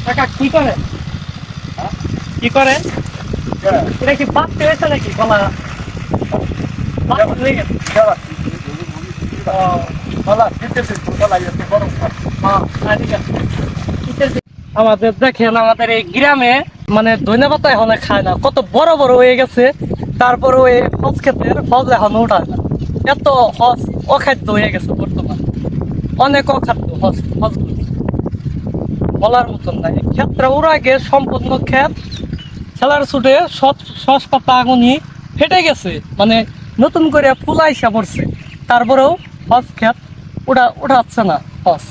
কাকা কি করেন? কি করেন? এটা কি বাঁচতে হয়েছে নাকি গলা? বাঁচতে হয়ে গেছে? ও, ঠিক আছে। আমাদের দেখেন আমাদের এই গ্রামে মানে ধনে পাতা এখন খায় না, কত বড় বড় হয়ে গেছে। তারপরে ওই হজ ক্ষেতের হজ এখন উঠায় না, এত হজ অখাদ্য হয়ে গেছে বর্তমান, অনেক অখাদ্য হজ হজ বলার মতন নাই। ক্ষেতটা ওর আগে সম্পূর্ণ ক্ষেত খেলার ছুটে শস পাতা আগুনি ফেটে গেছে, মানে নতুন করে ফুল আইসা পড়ছে। তারপরেও হজ ক্ষেত উঠাচ্ছে না হজ।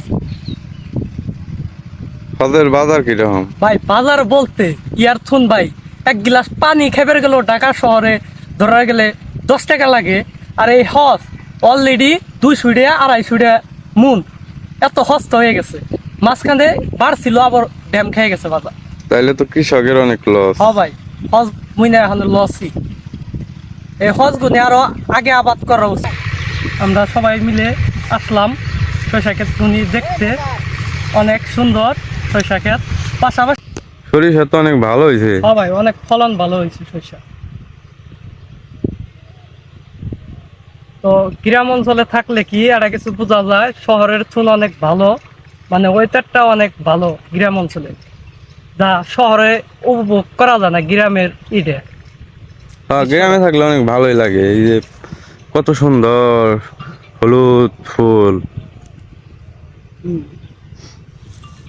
হজের বাজার কিরকম? ভাই বাজার বলতে ইয়ারথুন ভাই, এক গ্লাস পানি খেপের গেল ঢাকা শহরে ধরা গেলে 10 টাকা লাগে। আর এই হজ অলরেডি 200 টাকা 250 টাকা মুন, এত হস্ত হয়ে গেছে। মাঝখানে বাড়ছিল আবার ড্যাম খেয়ে গেছে বাজার। তাইলে তো কৃষকের অনেক লস। হ ভাই, হজ মুইনা এখন লসই। এই হজ গুনে আরো আগে আবাদ করা উচিত। আমরা সবাই মিলে আসলাম শস্য ক্ষেত গুনি দেখতে, অনেক সুন্দর শস্য ক্ষেত। পাশাপাশি সরিষা তো অনেক ভালো হয়েছে। হ্যাঁ ভাই, অনেক ফলন ভালো হয়েছে শস্য। তো গ্রাম অঞ্চলে থাকলে কি একটা কিছু বোঝা যায়, শহরের তুলনা অনেক ভালো, মানে ওয়েদারটা অনেক ভালো গ্রাম অঞ্চলে, যা শহরে উপভোগ করা যায় না গ্রামের ইটে। হ্যাঁ, গ্রামে থাকলে অনেক ভালোই লাগে। এই যে কত সুন্দর হলুদ ফুল,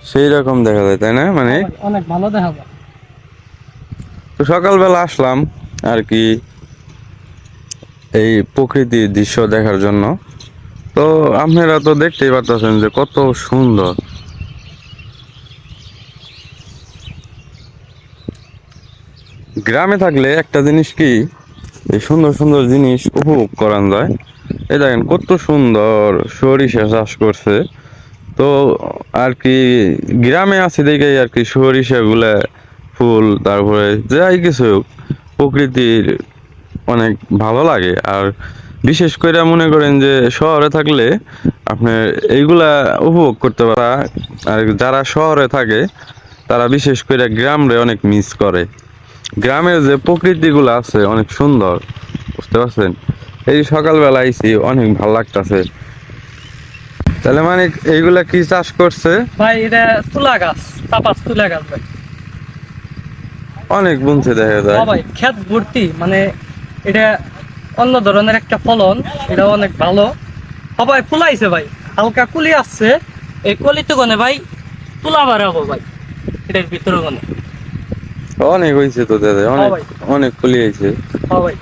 সেই রকম দেখা যায়, তাই না? মানে অনেক ভালো দেখা যায়। তো সকালবেলা আসলাম আর কি এই প্রকৃতির দৃশ্য দেখার জন্য। তো আপনারা তো দেখতেই পাচ্ছেন যে কত সুন্দর। গ্রামে থাকলে একটা জিনিস কি, এই সুন্দর সুন্দর জিনিস উপভোগ করা যায়। এই দেখেন কত সুন্দর সরিষা চাষ করছে। তো আর কি গ্রামে আছি দেখে আর কি সরিষা গুলা ফুল, তারপরে যাই কিছু প্রকৃতির অনেক ভালো লাগে। আর বিশেষ করে মনে করেন যে শহরে থাকলে আপনার এইগুলা উপভোগ করতে পারা। আর যারা শহরে থাকে তারা বিশেষ করে গ্রামে অনেক মিস করে। গ্রামের যে প্রকৃতিগুলো আছে অনেক সুন্দর, বুঝতে পারছেন? এই সকালবেলা আইছি, অনেক ভালো লাগতেছে। তাহলে মানে এইগুলা কি চাষ করছে? ভাই এটা তুলা গাছ, তাপাস তুলা গাছ ভাই। অনেক বুনছে দেখা যায়। ভাই ক্ষেত ভর্তি, মানে এটা অন্য ধরনের একটা ফলন, এটা অনেক ভালো। সবাই ফুলাইছে ভাই, হালকা কুলি আসছে। এই কলিতে গনে ভাই তুলা বাড়াবো ভাই, এটার ভিতরে গনে। অনেক হয়েছে তো দাদা, অনেক ভাই। অনেক ফুলি হয়েছে। ভাই